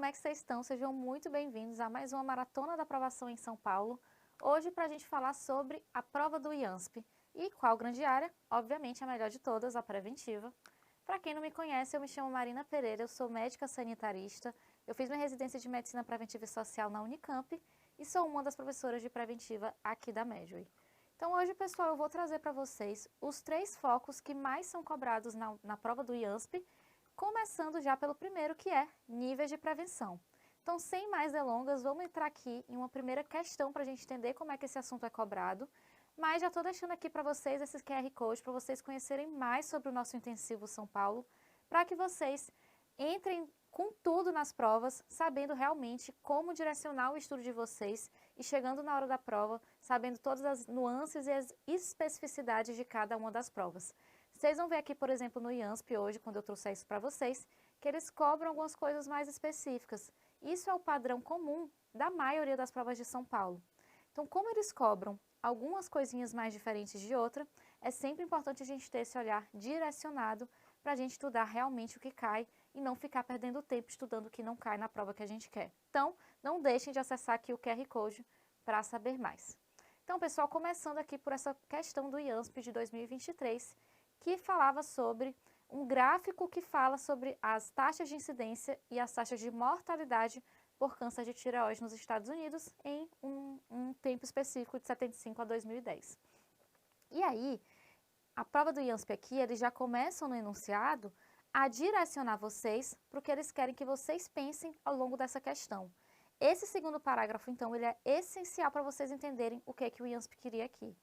é que vocês estão? Sejam muito bem-vindos a mais uma Maratona da Aprovação em São Paulo. Hoje para a gente falar sobre a prova do IANSP. E qual grande área? Obviamente a melhor de todas, a preventiva. Para quem não me conhece, eu me chamo Marina Pereira, eu sou médica sanitarista, eu fiz minha residência de Medicina Preventiva e Social na Unicamp e sou uma das professoras de preventiva aqui da Medway. Então hoje, pessoal, eu vou trazer para vocês os 3 focos que mais são cobrados na prova do IANSP, começando já pelo primeiro, que é níveis de prevenção. Então, sem mais delongas, vamos entrar aqui em uma primeira questão para a gente entender como é que esse assunto é cobrado, mas já estou deixando aqui para vocês esse QR Code para vocês conhecerem mais sobre o nosso Intensivo São Paulo, para que vocês entrem com tudo nas provas, sabendo realmente como direcionar o estudo de vocês e chegando na hora da prova, sabendo todas as nuances e as especificidades de cada uma das provas. Vocês vão ver aqui, por exemplo, no IANSP hoje, quando eu trouxer isso para vocês, que eles cobram algumas coisas mais específicas. Isso é o padrão comum da maioria das provas de São Paulo. Então, como eles cobram algumas coisinhas mais diferentes de outra, é sempre importante a gente ter esse olhar direcionado para a gente estudar realmente o que cai e não ficar perdendo tempo estudando o que não cai na prova que a gente quer. Então, não deixem de acessar aqui o QR Code para saber mais. Então, pessoal, começando aqui por essa questão do IANSP de 2023, que falava sobre um gráfico que fala sobre as taxas de incidência e as taxas de mortalidade por câncer de tireoide nos Estados Unidos em um tempo específico de 75 a 2010. E aí, a prova do IANSP aqui, eles já começam no enunciado a direcionar vocês para o que eles querem que vocês pensem ao longo dessa questão. Esse segundo parágrafo, então, ele é essencial para vocês entenderem o que é que o IANSP queria aqui.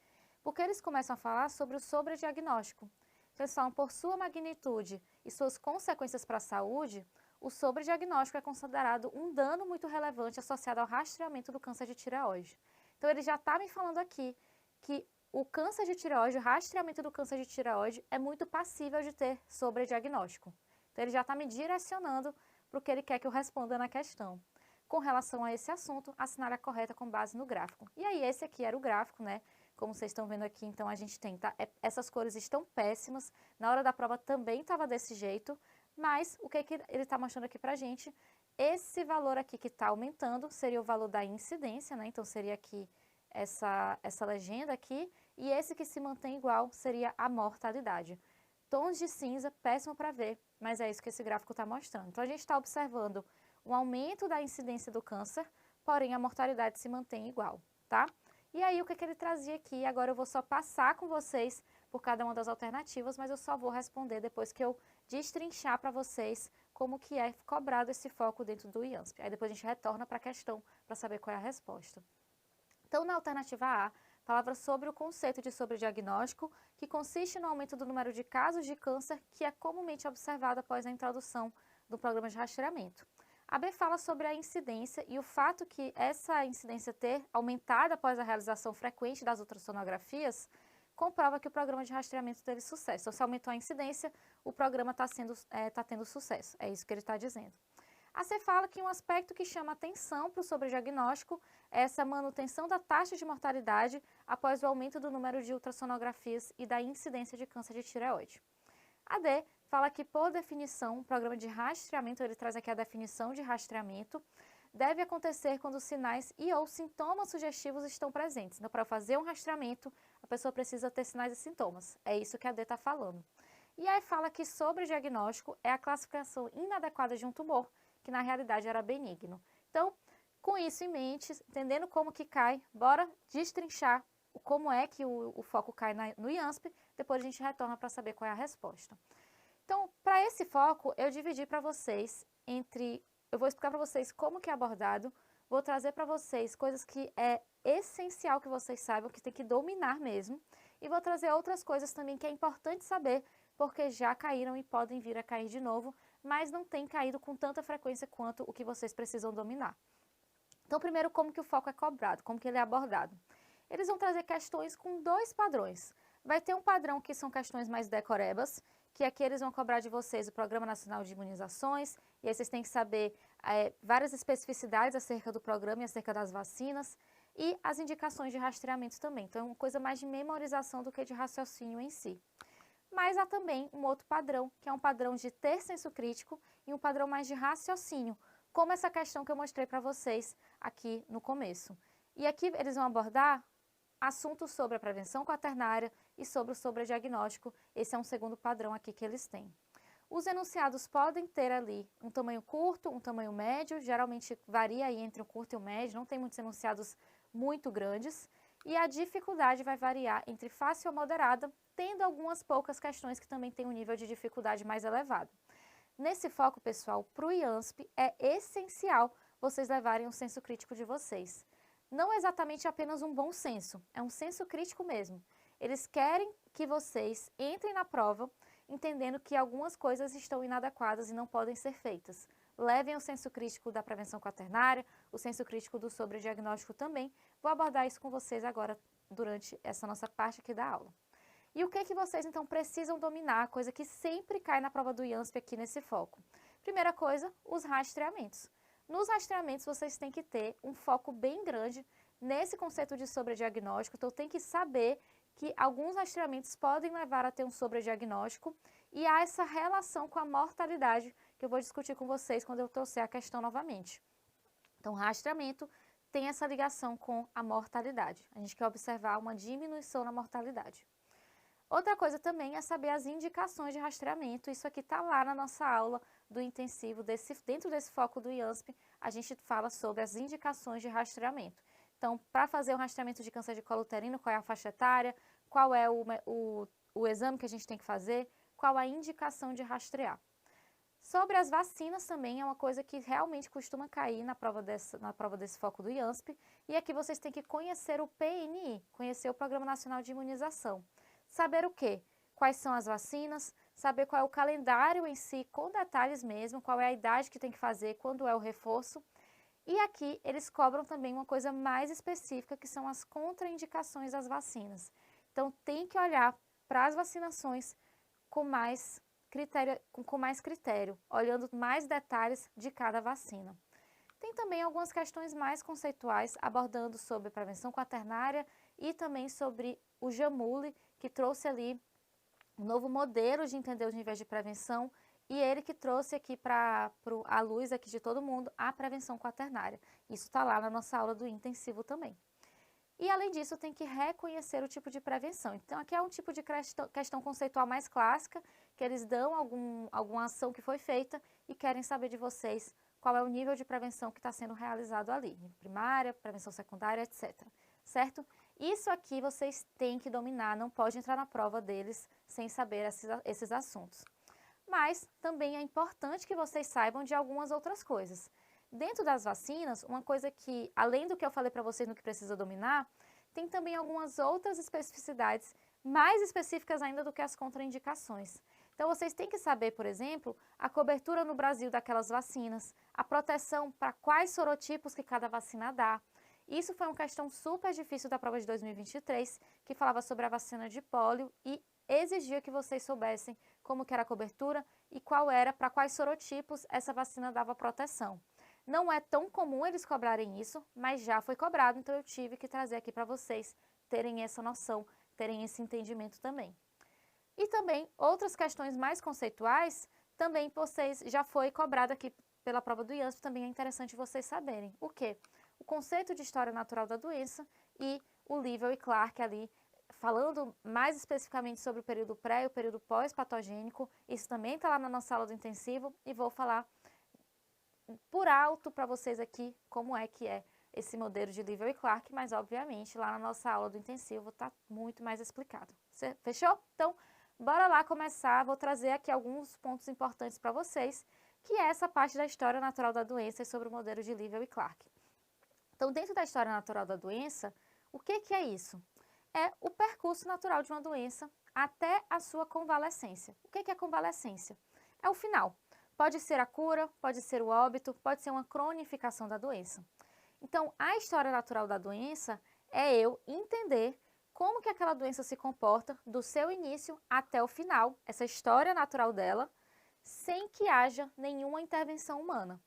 Porque eles começam a falar sobre o sobrediagnóstico. Então, eles falam, por sua magnitude e suas consequências para a saúde, o sobrediagnóstico é considerado um dano muito relevante associado ao rastreamento do câncer de tireoide. Então, ele já está me falando aqui que o câncer de tireoide, o rastreamento do câncer de tireoide é muito passível de ter sobrediagnóstico. Então, ele já está me direcionando para o que ele quer que eu responda na questão. Com relação a esse assunto, assinale a correta com base no gráfico. E aí, esse aqui era o gráfico, né? Como vocês estão vendo aqui, então a gente tem, tá? Essas cores estão péssimas, na hora da prova também estava desse jeito, mas o que ele está mostrando aqui pra gente? Esse valor aqui que está aumentando seria o valor da incidência, né? Então seria aqui essa legenda aqui, e esse que se mantém igual seria a mortalidade. Tons de cinza, péssimo para ver, mas é isso que esse gráfico está mostrando. Então a gente está observando um aumento da incidência do câncer, porém a mortalidade se mantém igual, tá? E aí, o que ele trazia aqui? Agora eu vou só passar com vocês por cada uma das alternativas, mas eu só vou responder depois que eu destrinchar para vocês como que é cobrado esse foco dentro do IANSP. Aí depois a gente retorna para a questão para saber qual é a resposta. Então, na alternativa A, falava sobre o conceito de sobrediagnóstico, que consiste no aumento do número de casos de câncer que é comumente observado após a introdução do programa de rastreamento. A B fala sobre a incidência e o fato que essa incidência ter aumentado após a realização frequente das ultrassonografias comprova que o programa de rastreamento teve sucesso. Então, se aumentou a incidência, o programa está tendo sucesso. É isso que ele está dizendo. A C fala que um aspecto que chama atenção para o sobrediagnóstico é essa manutenção da taxa de mortalidade após o aumento do número de ultrassonografias e da incidência de câncer de tireoide. A D fala que, por definição, o programa de rastreamento, ele traz aqui a definição de rastreamento, deve acontecer quando os sinais e ou sintomas sugestivos estão presentes. Então, para fazer um rastreamento, a pessoa precisa ter sinais e sintomas. É isso que a D está falando. E aí fala que sobrediagnóstico é a classificação inadequada de um tumor, que na realidade era benigno. Então, com isso em mente, entendendo como que cai, bora destrinchar como é que o foco cai no IANSP, depois a gente retorna para saber qual é a resposta. Então, para esse foco, eu dividi para vocês eu vou explicar para vocês como que é abordado, vou trazer para vocês coisas que é essencial que vocês saibam, que tem que dominar mesmo, e vou trazer outras coisas também que é importante saber, porque já caíram e podem vir a cair de novo, mas não tem caído com tanta frequência quanto o que vocês precisam dominar. Então, primeiro, como que o foco é cobrado, como que ele é abordado. Eles vão trazer questões com 2 padrões. Vai ter um padrão que são questões mais decorebas, que aqui eles vão cobrar de vocês o Programa Nacional de Imunizações, e aí vocês têm que saber várias especificidades acerca do programa e acerca das vacinas, e as indicações de rastreamento também. Então, é uma coisa mais de memorização do que de raciocínio em si. Mas há também um outro padrão, que é um padrão de ter senso crítico e um padrão mais de raciocínio, como essa questão que eu mostrei para vocês aqui no começo. E aqui eles vão abordar assuntos sobre a prevenção quaternária e sobre o sobrediagnóstico. Esse é um segundo padrão aqui que eles têm. Os enunciados podem ter ali um tamanho curto, um tamanho médio, geralmente varia aí entre o curto e o médio, não tem muitos enunciados muito grandes, e a dificuldade vai variar entre fácil ou moderada, tendo algumas poucas questões que também têm um nível de dificuldade mais elevado. Nesse foco, pessoal, para o IANSP é essencial vocês levarem o senso crítico de vocês. Não exatamente apenas um bom senso, é um senso crítico mesmo. Eles querem que vocês entrem na prova entendendo que algumas coisas estão inadequadas e não podem ser feitas. Levem o senso crítico da prevenção quaternária, o senso crítico do sobrediagnóstico também. Vou abordar isso com vocês agora durante essa nossa parte aqui da aula. E o que vocês então precisam dominar, coisa que sempre cai na prova do IANSP aqui nesse foco? Primeira coisa, os rastreamentos. Nos rastreamentos vocês têm que ter um foco bem grande nesse conceito de sobrediagnóstico, então tem que saber que alguns rastreamentos podem levar a ter um sobrediagnóstico e há essa relação com a mortalidade que eu vou discutir com vocês quando eu trouxer a questão novamente. Então, rastreamento tem essa ligação com a mortalidade. A gente quer observar uma diminuição na mortalidade. Outra coisa também é saber as indicações de rastreamento. Isso aqui está lá na nossa aula do intensivo, dentro desse foco do IANSP, a gente fala sobre as indicações de rastreamento. Então, para fazer o rastreamento de câncer de colo uterino, qual é a faixa etária, qual é o exame que a gente tem que fazer, qual a indicação de rastrear. Sobre as vacinas também é uma coisa que realmente costuma cair na prova desse foco do IANSP, e aqui vocês têm que conhecer o PNI, conhecer o Programa Nacional de Imunização. Saber o quê? Quais são as vacinas, saber qual é o calendário em si, com detalhes mesmo, qual é a idade que tem que fazer, quando é o reforço. E aqui eles cobram também uma coisa mais específica, que são as contraindicações das vacinas. Então, tem que olhar para as vacinações com mais critério, olhando mais detalhes de cada vacina. Tem também algumas questões mais conceituais, abordando sobre prevenção quaternária e também sobre o JAMULE, que trouxe ali um novo modelo de entender os níveis de prevenção, e ele que trouxe aqui para a luz aqui de todo mundo a prevenção quaternária. Isso está lá na nossa aula do intensivo também. E além disso, tem que reconhecer o tipo de prevenção. Então, aqui é um tipo de questão conceitual mais clássica, que eles dão alguma ação que foi feita e querem saber de vocês qual é o nível de prevenção que está sendo realizado ali. Primária, prevenção secundária, etc. Certo? Isso aqui vocês têm que dominar, não pode entrar na prova deles sem saber esses assuntos. Mas também é importante que vocês saibam de algumas outras coisas. Dentro das vacinas, uma coisa que, além do que eu falei para vocês no que precisa dominar, tem também algumas outras especificidades, mais específicas ainda do que as contraindicações. Então, vocês têm que saber, por exemplo, a cobertura no Brasil daquelas vacinas, a proteção para quais sorotipos que cada vacina dá. Isso foi uma questão super difícil da prova de 2023, que falava sobre a vacina de pólio e exigia que vocês soubessem como que era a cobertura e qual era, para quais sorotipos essa vacina dava proteção. Não é tão comum eles cobrarem isso, mas já foi cobrado, então eu tive que trazer aqui para vocês terem essa noção, terem esse entendimento também. E também outras questões mais conceituais, também vocês já foi cobrado aqui pela prova do IANSP, também é interessante vocês saberem. O quê? O conceito de história natural da doença e o Livell e Clark ali, falando mais especificamente sobre o período pré e o período pós-patogênico. Isso também está lá na nossa aula do intensivo e vou falar por alto para vocês aqui como é que é esse modelo de Livell e Clark, mas obviamente lá na nossa aula do intensivo está muito mais explicado. Fechou? Então, bora lá começar. Vou trazer aqui alguns pontos importantes para vocês, que é essa parte da história natural da doença e sobre o modelo de Livell e Clark. Então, dentro da história natural da doença, o que é isso? É o percurso natural de uma doença até a sua convalescência. O que é convalescência? É o final. Pode ser a cura, pode ser o óbito, pode ser uma cronificação da doença. Então, a história natural da doença é eu entender como que aquela doença se comporta do seu início até o final, essa história natural dela, sem que haja nenhuma intervenção humana.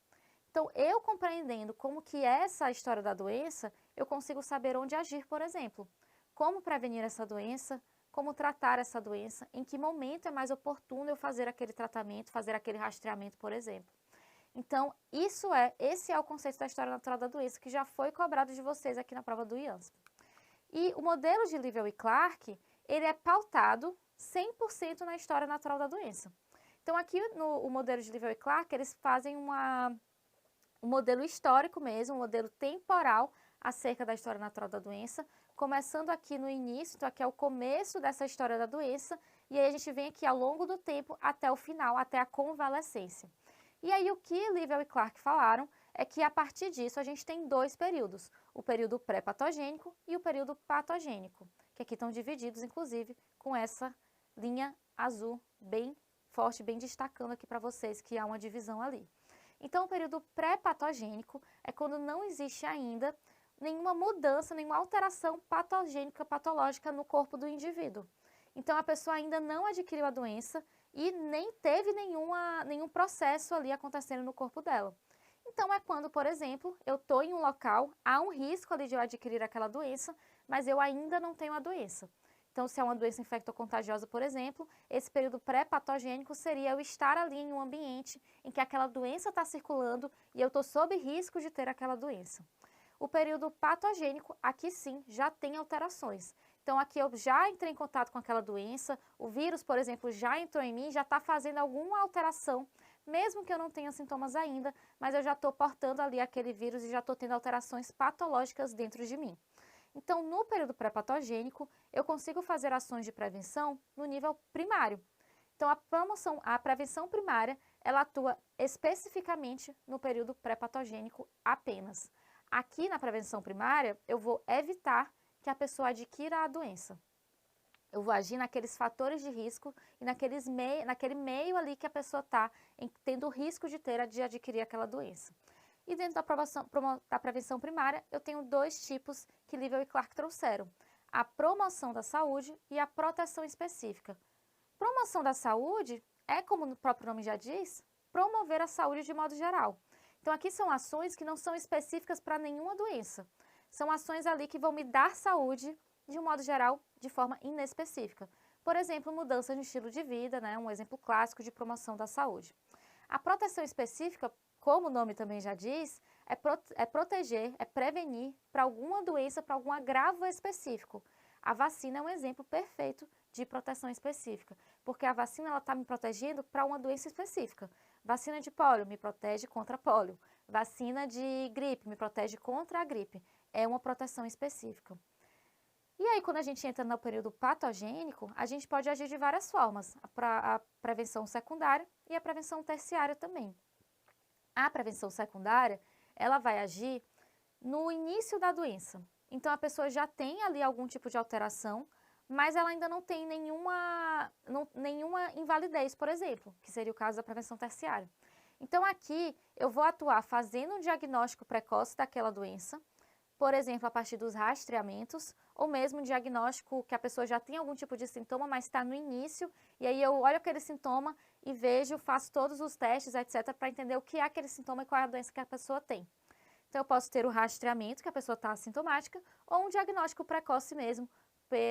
Então, eu compreendendo como que é essa história da doença, eu consigo saber onde agir, por exemplo. Como prevenir essa doença, como tratar essa doença, em que momento é mais oportuno eu fazer aquele tratamento, fazer aquele rastreamento, por exemplo. Então, esse é o conceito da história natural da doença que já foi cobrado de vocês aqui na prova do IANSP. E o modelo de Livell e Clark, ele é pautado 100% na história natural da doença. Então, aqui no modelo de Livell e Clark, eles fazem um modelo histórico mesmo, um modelo temporal acerca da história natural da doença, começando aqui no início, então aqui é o começo dessa história da doença, e aí a gente vem aqui ao longo do tempo até o final, até a convalescência. E aí o que Livell e Clark falaram é que a partir disso a gente tem dois períodos, o período pré-patogênico e o período patogênico, que aqui estão divididos, inclusive, com essa linha azul bem forte, bem destacando aqui para vocês que há uma divisão ali. Então, o período pré-patogênico é quando não existe ainda nenhuma mudança, nenhuma alteração patogênica, patológica no corpo do indivíduo. Então, a pessoa ainda não adquiriu a doença e nem teve nenhum processo ali acontecendo no corpo dela. Então, é quando, por exemplo, eu estou em um local, há um risco ali de eu adquirir aquela doença, mas eu ainda não tenho a doença. Então, se é uma doença infectocontagiosa, por exemplo, esse período pré-patogênico seria eu estar ali em um ambiente em que aquela doença está circulando e eu estou sob risco de ter aquela doença. O período patogênico, aqui sim, já tem alterações. Então, aqui eu já entrei em contato com aquela doença, o vírus, por exemplo, já entrou em mim, já está fazendo alguma alteração, mesmo que eu não tenha sintomas ainda, mas eu já estou portando ali aquele vírus e já estou tendo alterações patológicas dentro de mim. Então, no período pré-patogênico, eu consigo fazer ações de prevenção no nível primário. Então, a prevenção primária, ela atua especificamente no período pré-patogênico apenas. Aqui na prevenção primária, eu vou evitar que a pessoa adquira a doença. Eu vou agir naqueles fatores de risco e naquele meio ali que a pessoa está tendo o risco de adquirir aquela doença. E dentro da prevenção primária, eu tenho dois tipos que Livell e Clark trouxeram. A promoção da saúde e a proteção específica. Promoção da saúde é, como o próprio nome já diz, promover a saúde de modo geral. Então, aqui são ações que não são específicas para nenhuma doença. São ações ali que vão me dar saúde, de um modo geral, de forma inespecífica. Por exemplo, mudança de estilo de vida, né? Um exemplo clássico de promoção da saúde. A proteção específica, como o nome também já diz, é proteger, é prevenir para alguma doença, para algum agravo específico. A vacina é um exemplo perfeito de proteção específica, porque a vacina está me protegendo para uma doença específica. Vacina de pólio me protege contra pólio. Vacina de gripe me protege contra a gripe. É uma proteção específica. E aí, quando a gente entra no período patogênico, a gente pode agir de várias formas. A prevenção secundária e a prevenção terciária também. A prevenção secundária, ela vai agir no início da doença. Então, a pessoa já tem ali algum tipo de alteração, mas ela ainda não tem nenhuma invalidez, por exemplo, que seria o caso da prevenção terciária. Então, aqui, eu vou atuar fazendo um diagnóstico precoce daquela doença, por exemplo, a partir dos rastreamentos, ou mesmo um diagnóstico que a pessoa já tem algum tipo de sintoma, mas está no início, e aí eu olho aquele sintoma e vejo, faço todos os testes, etc., para entender o que é aquele sintoma e qual é a doença que a pessoa tem. Então, eu posso ter o rastreamento, que a pessoa está assintomática, ou um diagnóstico precoce mesmo,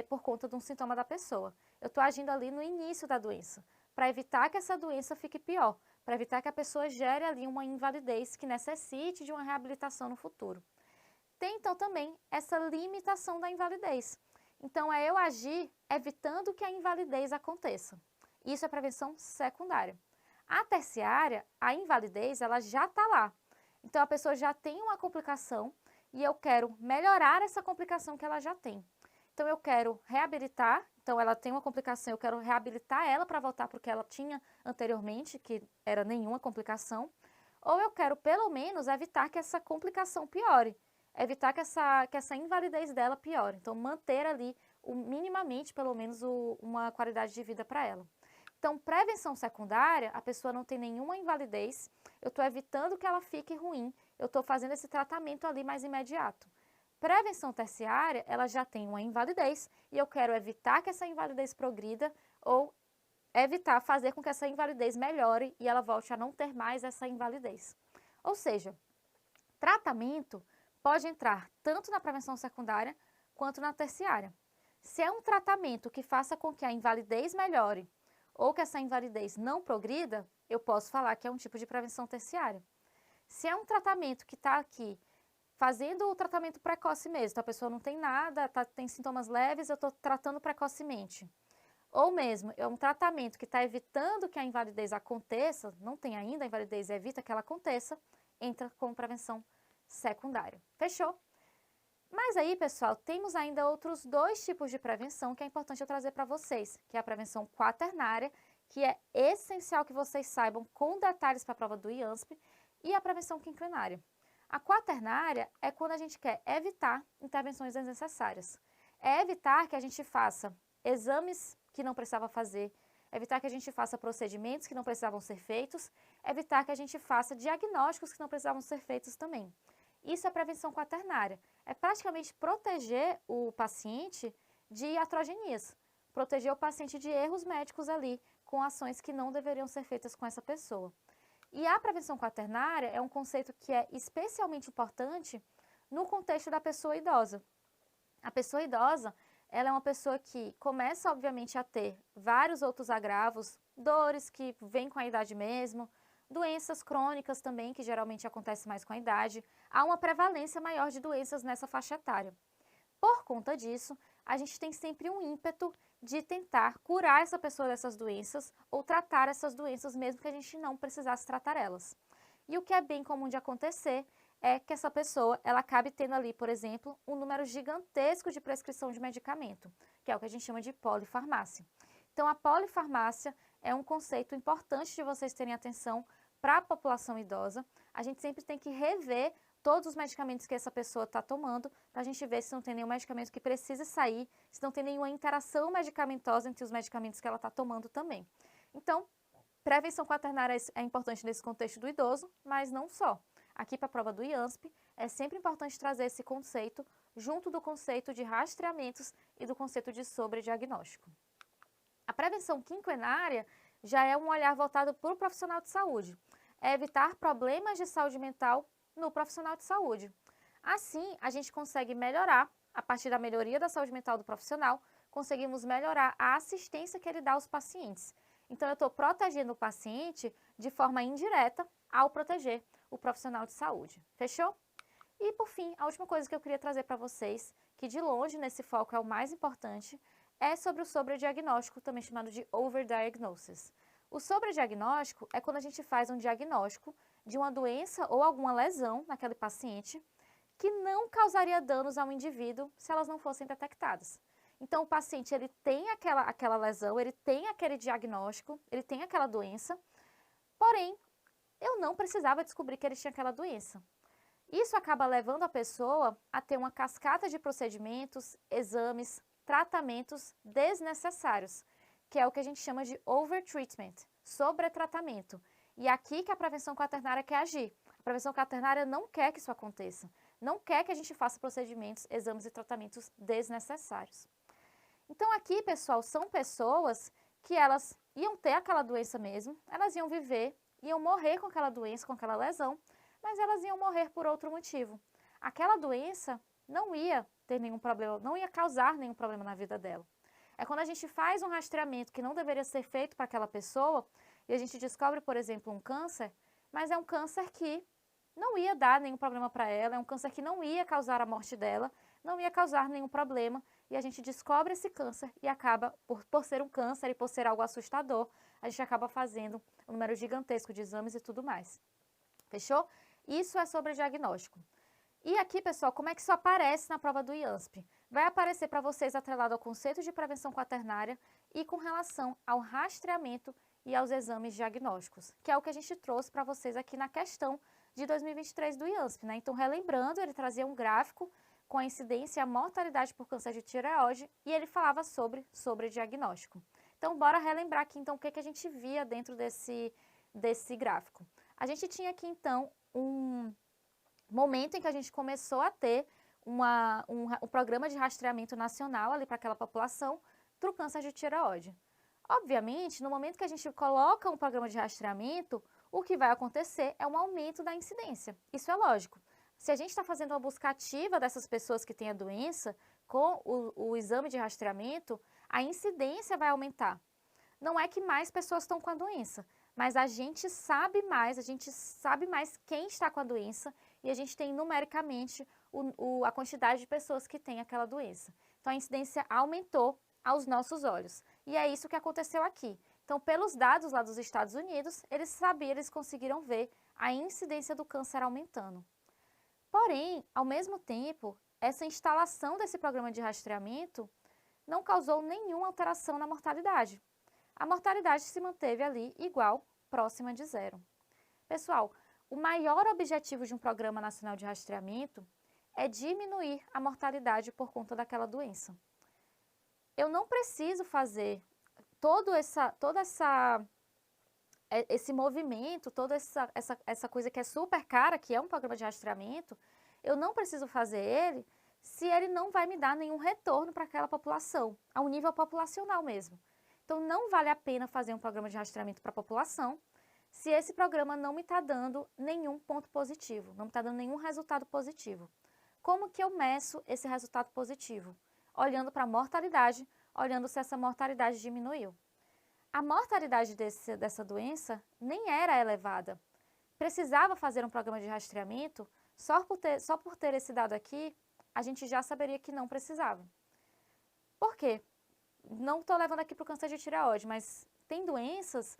por conta de um sintoma da pessoa. Eu estou agindo ali no início da doença, para evitar que essa doença fique pior, para evitar que a pessoa gere ali uma invalidez que necessite de uma reabilitação no futuro. Tem, então, também essa limitação da invalidez. Então, é eu agir evitando que a invalidez aconteça. Isso é prevenção secundária. A terciária, a invalidez, ela já está lá. Então, a pessoa já tem uma complicação e eu quero melhorar essa complicação que ela já tem. Então, eu quero reabilitar. Então, ela tem uma complicação, eu quero reabilitar ela para voltar para o que ela tinha anteriormente, que era nenhuma complicação. Ou eu quero, pelo menos, evitar que essa complicação piore. Evitar que essa invalidez dela piore. Então, manter ali, minimamente, pelo menos, uma qualidade de vida para ela. Então, prevenção secundária, a pessoa não tem nenhuma invalidez, eu estou evitando que ela fique ruim, eu estou fazendo esse tratamento ali mais imediato. Prevenção terciária, ela já tem uma invalidez e eu quero evitar que essa invalidez progrida ou evitar fazer com que essa invalidez melhore e ela volte a não ter mais essa invalidez. Ou seja, tratamento pode entrar tanto na prevenção secundária quanto na terciária. Se é um tratamento que faça com que a invalidez melhore ou que essa invalidez não progrida, eu posso falar que é um tipo de prevenção terciária. Se é um tratamento que está aqui fazendo o tratamento precoce mesmo, então a pessoa não tem nada, tem sintomas leves, eu estou tratando precocemente. Ou mesmo, é um tratamento que está evitando que a invalidez aconteça, não tem ainda a invalidez, evita que ela aconteça, entra com prevenção secundária. Fechou? Mas aí, pessoal, temos ainda outros 2 tipos de prevenção que é importante eu trazer para vocês, que é a prevenção quaternária, que é essencial que vocês saibam com detalhes para a prova do IANSP, e a prevenção quinquenária. A quaternária é quando a gente quer evitar intervenções desnecessárias. É evitar que a gente faça exames que não precisava fazer, evitar que a gente faça procedimentos que não precisavam ser feitos, evitar que a gente faça diagnósticos que não precisavam ser feitos também. Isso é prevenção quaternária. É praticamente proteger o paciente de iatrogenias, proteger o paciente de erros médicos ali, com ações que não deveriam ser feitas com essa pessoa. E a prevenção quaternária é um conceito que é especialmente importante no contexto da pessoa idosa. A pessoa idosa, ela é uma pessoa que começa, obviamente, a ter vários outros agravos, dores que vêm com a idade mesmo, doenças crônicas também, que geralmente acontecem mais com a idade. Há uma prevalência maior de doenças nessa faixa etária. Por conta disso, a gente tem sempre um ímpeto de tentar curar essa pessoa dessas doenças ou tratar essas doenças mesmo que a gente não precisasse tratar elas. E o que é bem comum de acontecer é que essa pessoa ela acabe tendo ali, por exemplo, um número gigantesco de prescrição de medicamento, que é o que a gente chama de polifarmácia. Então, a polifarmácia é um conceito importante de vocês terem atenção para a população idosa. A gente sempre tem que rever todos os medicamentos que essa pessoa está tomando, para a gente ver se não tem nenhum medicamento que precise sair, se não tem nenhuma interação medicamentosa entre os medicamentos que ela está tomando também. Então, prevenção quaternária é importante nesse contexto do idoso, mas não só. Aqui para a prova do IANSP, é sempre importante trazer esse conceito junto do conceito de rastreamentos e do conceito de sobrediagnóstico. A prevenção quinquenária já é um olhar voltado para o profissional de saúde. É evitar problemas de saúde mental no profissional de saúde. Assim, a gente consegue melhorar, a partir da melhoria da saúde mental do profissional, conseguimos melhorar a assistência que ele dá aos pacientes. Então, eu estou protegendo o paciente de forma indireta ao proteger o profissional de saúde. Fechou? E, por fim, a última coisa que eu queria trazer para vocês, que de longe nesse foco é o mais importante, é sobre o sobrediagnóstico, também chamado de overdiagnosis. O sobrediagnóstico é quando a gente faz um diagnóstico de uma doença ou alguma lesão naquele paciente que não causaria danos ao indivíduo se elas não fossem detectadas. Então, o paciente ele tem aquela lesão, ele tem aquele diagnóstico, ele tem aquela doença, porém, eu não precisava descobrir que ele tinha aquela doença. Isso acaba levando a pessoa a ter uma cascata de procedimentos, exames, tratamentos desnecessários, que é o que a gente chama de overtreatment, sobretratamento. E aqui que a prevenção quaternária quer agir. A prevenção quaternária não quer que isso aconteça, não quer que a gente faça procedimentos, exames e tratamentos desnecessários. Então aqui, pessoal, são pessoas que elas iam ter aquela doença mesmo, elas iam viver, iam morrer com aquela doença, com aquela lesão, mas elas iam morrer por outro motivo. Aquela doença não ia ter nenhum problema, não ia causar nenhum problema na vida dela. É quando a gente faz um rastreamento que não deveria ser feito para aquela pessoa e a gente descobre, por exemplo, um câncer, mas é um câncer que não ia dar nenhum problema para ela, é um câncer que não ia causar a morte dela, não ia causar nenhum problema, e a gente descobre esse câncer e acaba, por ser um câncer e por ser algo assustador, a gente acaba fazendo um número gigantesco de exames e tudo mais. Fechou? Isso é sobre diagnóstico. E aqui, pessoal, como é que isso aparece na prova do IANSP? Vai aparecer para vocês atrelado ao conceito de prevenção quaternária e com relação ao rastreamento e aos exames diagnósticos, que é o que a gente trouxe para vocês aqui na questão de 2023 do IANSP, né? Então, relembrando, ele trazia um gráfico com a incidência e a mortalidade por câncer de tireoide e ele falava sobre diagnóstico. Então, bora relembrar aqui, então, o que a gente via dentro desse gráfico. A gente tinha aqui, então, um momento em que a gente começou a ter um programa de rastreamento nacional ali para aquela população para o câncer de tireoide. Obviamente, no momento que a gente coloca um programa de rastreamento, o que vai acontecer é um aumento da incidência. Isso é lógico. Se a gente está fazendo uma busca ativa dessas pessoas que têm a doença, com o exame de rastreamento, a incidência vai aumentar. Não é que mais pessoas estão com a doença, mas a gente sabe mais quem está com a doença e a gente tem numericamente a quantidade de pessoas que têm aquela doença. Então, a incidência aumentou aos nossos olhos. E é isso que aconteceu aqui. Então, pelos dados lá dos Estados Unidos, eles conseguiram ver a incidência do câncer aumentando. Porém, ao mesmo tempo, essa instalação desse programa de rastreamento não causou nenhuma alteração na mortalidade. A mortalidade se manteve ali igual, próxima de zero. Pessoal, o maior objetivo de um Programa Nacional de Rastreamento é diminuir a mortalidade por conta daquela doença. Eu não preciso fazer esse movimento, toda essa coisa que é super cara, que é um programa de rastreamento, eu não preciso fazer ele se ele não vai me dar nenhum retorno para aquela população, ao nível populacional mesmo. Então, não vale a pena fazer um programa de rastreamento para a população se esse programa não me está dando nenhum ponto positivo, não me está dando nenhum resultado positivo. Como que eu meço esse resultado positivo? Olhando para a mortalidade, olhando se essa mortalidade diminuiu. A mortalidade dessa doença nem era elevada. Precisava fazer um programa de rastreamento, só por ter esse dado aqui, a gente já saberia que não precisava. Por quê? Não estou levando aqui para o câncer de tireoide, mas tem doenças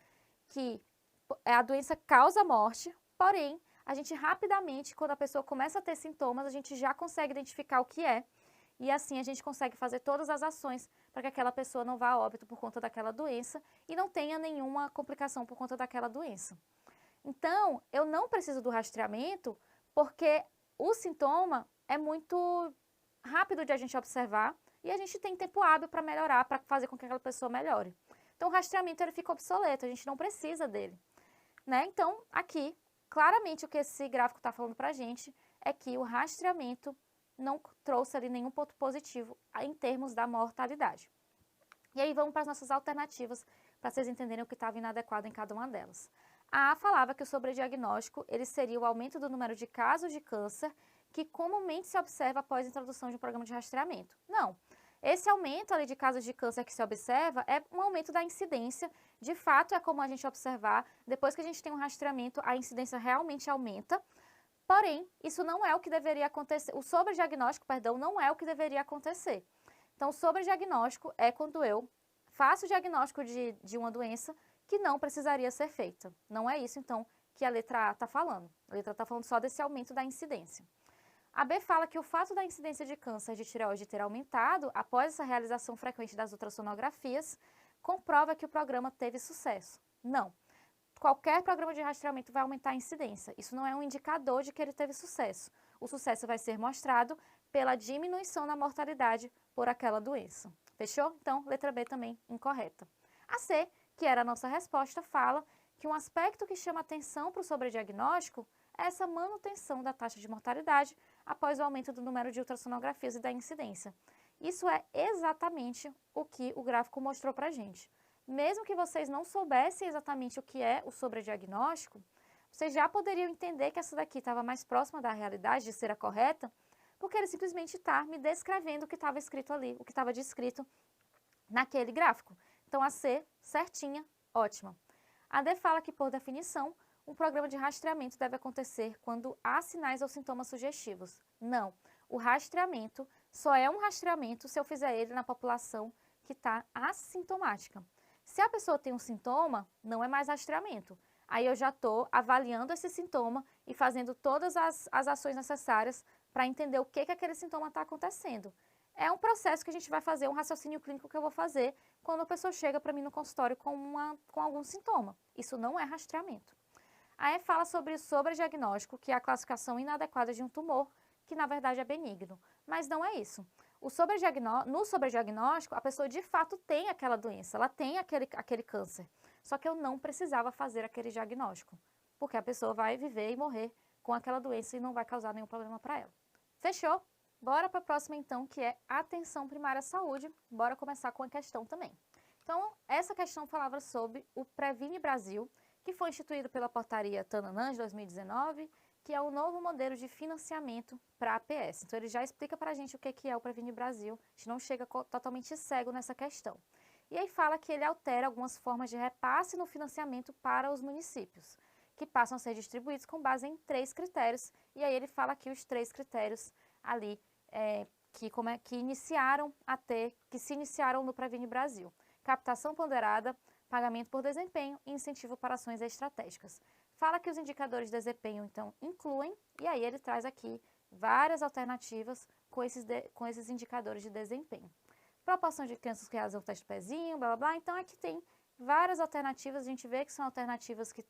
que a doença causa morte, porém, a gente rapidamente, quando a pessoa começa a ter sintomas, a gente já consegue identificar o que é, e assim a gente consegue fazer todas as ações para que aquela pessoa não vá a óbito por conta daquela doença e não tenha nenhuma complicação por conta daquela doença. Então, eu não preciso do rastreamento porque o sintoma é muito rápido de a gente observar e a gente tem tempo hábil para melhorar, para fazer com que aquela pessoa melhore. Então, o rastreamento ele fica obsoleto, a gente não precisa dele. Né? Então, aqui, claramente o que esse gráfico está falando para a gente é que o rastreamento não trouxe ali nenhum ponto positivo em termos da mortalidade. E aí vamos para as nossas alternativas, para vocês entenderem o que estava inadequado em cada uma delas. A A falava que o sobrediagnóstico ele seria o aumento do número de casos de câncer que comumente se observa após a introdução de um programa de rastreamento. Não. Esse aumento ali de casos de câncer que se observa é um aumento da incidência. De fato, é como a gente observar, depois que a gente tem um rastreamento, a incidência realmente aumenta. Porém, isso não é o que deveria acontecer. O sobrediagnóstico, perdão, não é o que deveria acontecer. Então, o sobrediagnóstico é quando eu faço o diagnóstico de uma doença que não precisaria ser feita. Não é isso, então, que a letra A está falando. A letra A está falando só desse aumento da incidência. A B fala que o fato da incidência de câncer de tireoide ter aumentado após essa realização frequente das ultrassonografias comprova que o programa teve sucesso. Não. Qualquer programa de rastreamento vai aumentar a incidência. Isso não é um indicador de que ele teve sucesso. O sucesso vai ser mostrado pela diminuição na mortalidade por aquela doença. Fechou? Então, letra B também incorreta. A C, que era a nossa resposta, fala que um aspecto que chama atenção para o sobrediagnóstico é essa manutenção da taxa de mortalidade após o aumento do número de ultrassonografias e da incidência. Isso é exatamente o que o gráfico mostrou para a gente. Mesmo que vocês não soubessem exatamente o que é o sobrediagnóstico, vocês já poderiam entender que essa daqui estava mais próxima da realidade, de ser a correta, porque ele simplesmente está me descrevendo o que estava escrito ali, o que estava descrito naquele gráfico. Então, a C, certinha, ótima. A D fala que, por definição, um programa de rastreamento deve acontecer quando há sinais ou sintomas sugestivos. Não, o rastreamento só é um rastreamento se eu fizer ele na população que está assintomática. Se a pessoa tem um sintoma, não é mais rastreamento. Aí eu já estou avaliando esse sintoma e fazendo todas as ações necessárias para entender o que aquele sintoma está acontecendo. É um processo que a gente vai fazer, um raciocínio clínico que eu vou fazer quando a pessoa chega para mim no consultório com algum sintoma. Isso não é rastreamento. A E fala sobre o sobrediagnóstico, que é a classificação inadequada de um tumor, que na verdade é benigno. Mas não é isso. No sobrediagnóstico, a pessoa de fato tem aquela doença, ela tem aquele câncer. Só que eu não precisava fazer aquele diagnóstico, porque a pessoa vai viver e morrer com aquela doença e não vai causar nenhum problema para ela. Fechou? Bora para a próxima então, que é atenção primária à saúde. Bora começar com a questão também. Então, essa questão falava sobre o Previne Brasil, que foi instituído pela portaria Tananã de 2019, que é o novo modelo de financiamento para a APS. Então, ele já explica para a gente o que é o Previne Brasil, a gente não chega totalmente cego nessa questão. E aí fala que ele altera algumas formas de repasse no financiamento para os municípios, que passam a ser distribuídos com base em 3 critérios. E aí ele fala aqui os 3 critérios ali que se iniciaram no Previne Brasil: captação ponderada, pagamento por desempenho e incentivo para ações estratégicas. Fala que os indicadores de desempenho, então, incluem, e aí ele traz aqui várias alternativas com esses indicadores de desempenho. Proporção de crianças que realizam o teste do pezinho, blá, blá, blá. Então, aqui tem várias alternativas, a gente vê que são alternativas que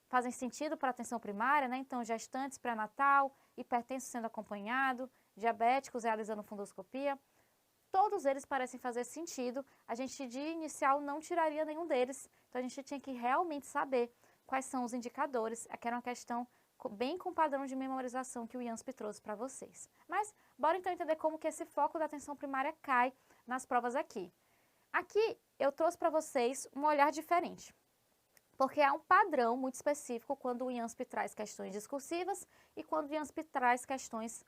fazem sentido para a atenção primária, né? Então, gestantes, pré-natal, hipertenso sendo acompanhado, diabéticos realizando fundoscopia. Todos eles parecem fazer sentido. A gente, de inicial, não tiraria nenhum deles. Então, a gente tinha que realmente saber quais são os indicadores. Aqui era uma questão bem com o padrão de memorização que o IANSP trouxe para vocês. Mas, bora então entender como que esse foco da atenção primária cai nas provas aqui. Aqui, eu trouxe para vocês um olhar diferente, porque há um padrão muito específico quando o IANSP traz questões discursivas e quando o IANSP traz questões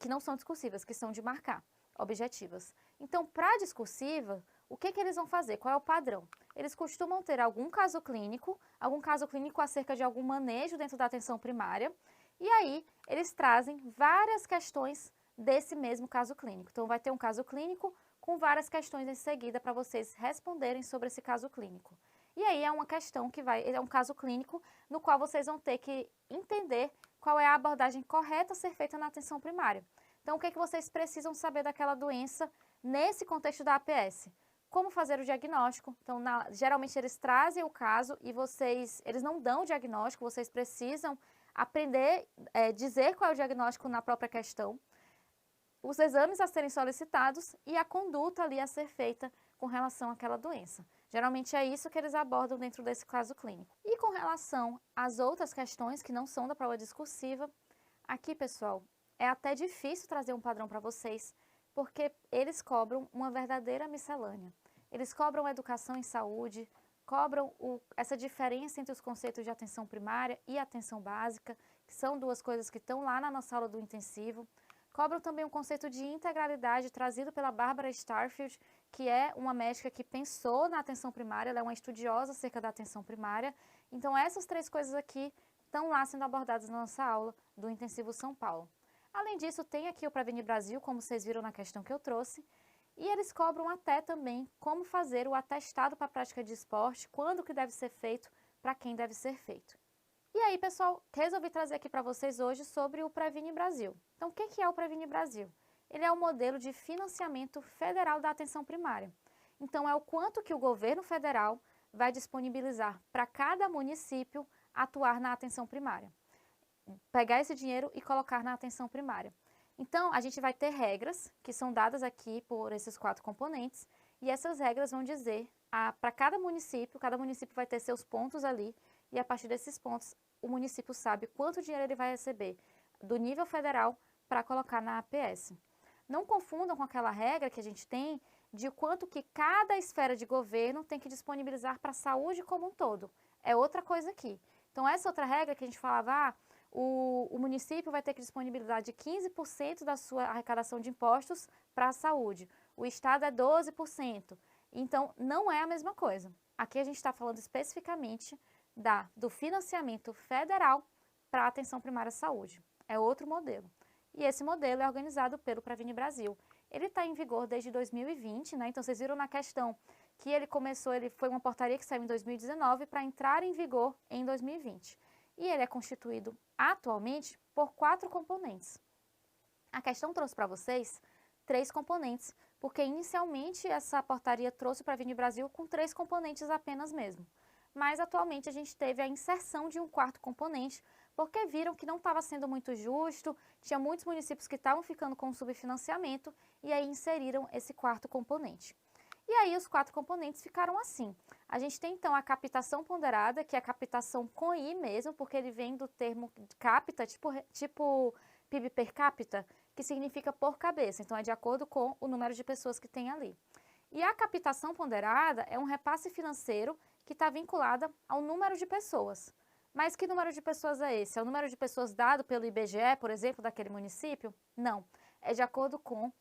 que não são discursivas, que são de marcar, objetivas. Então, para a discursiva, o que eles vão fazer? Qual é o padrão? Eles costumam ter algum caso clínico acerca de algum manejo dentro da atenção primária, e aí eles trazem várias questões desse mesmo caso clínico. Então, vai ter um caso clínico com várias questões em seguida para vocês responderem sobre esse caso clínico. E aí é uma questão é um caso clínico no qual vocês vão ter que entender qual é a abordagem correta a ser feita na atenção primária. Então, o que vocês precisam saber daquela doença nesse contexto da APS? Como fazer o diagnóstico? Então, geralmente eles trazem o caso e eles não dão o diagnóstico, vocês precisam aprender, dizer qual é o diagnóstico na própria questão, os exames a serem solicitados e a conduta ali a ser feita com relação àquela doença. Geralmente é isso que eles abordam dentro desse caso clínico. E com relação às outras questões que não são da prova discursiva, aqui, pessoal, é até difícil trazer um padrão para vocês, porque eles cobram uma verdadeira miscelânea. Eles cobram educação em saúde, cobram essa diferença entre os conceitos de atenção primária e atenção básica, que são duas coisas que estão lá na nossa aula do intensivo. Cobram também um conceito de integralidade trazido pela Barbara Starfield, que é uma médica que pensou na atenção primária, ela é uma estudiosa acerca da atenção primária. Então, essas 3 coisas aqui estão lá sendo abordadas na nossa aula do Intensivo São Paulo. Além disso, tem aqui o Previne Brasil, como vocês viram na questão que eu trouxe, e eles cobram até também como fazer o atestado para a prática de esporte, quando que deve ser feito, para quem deve ser feito. E aí, pessoal, resolvi trazer aqui para vocês hoje sobre o Previne Brasil. Então, o que é o Previne Brasil? Ele é um modelo de financiamento federal da atenção primária. Então, é o quanto que o governo federal vai disponibilizar para cada município atuar na atenção primária. Pegar esse dinheiro e colocar na atenção primária. Então, a gente vai ter regras que são dadas aqui por esses 4 componentes, e essas regras vão dizer para cada município vai ter seus pontos ali, e a partir desses pontos, o município sabe quanto dinheiro ele vai receber do nível federal para colocar na APS. Não confundam com aquela regra que a gente tem de quanto que cada esfera de governo tem que disponibilizar para a saúde como um todo. É outra coisa aqui. Então, essa outra regra que a gente falava, o município vai ter que disponibilizar de 15% da sua arrecadação de impostos para a saúde. O estado é 12%. Então, não é a mesma coisa. Aqui a gente está falando especificamente do financiamento federal para a atenção primária à saúde. É outro modelo. E esse modelo é organizado pelo Previne Brasil. Ele está em vigor desde 2020, né? Então, vocês viram na questão que ele foi uma portaria que saiu em 2019 para entrar em vigor em 2020. E ele é constituído atualmente por 4 componentes. A questão trouxe para vocês 3 componentes, porque inicialmente essa portaria trouxe para o Previne Brasil com 3 componentes apenas mesmo. Mas atualmente a gente teve a inserção de um 4º componente, porque viram que não estava sendo muito justo, tinha muitos municípios que estavam ficando com subfinanciamento, e aí inseriram esse 4º componente. E aí os 4 componentes ficaram assim. A gente tem então a captação ponderada, que é a captação com I mesmo, porque ele vem do termo capita, tipo PIB per capita, que significa por cabeça, então é de acordo com o número de pessoas que tem ali. E a captação ponderada é um repasse financeiro que está vinculada ao número de pessoas. Mas que número de pessoas é esse? É o número de pessoas dado pelo IBGE, por exemplo, daquele município? Não. É de acordo com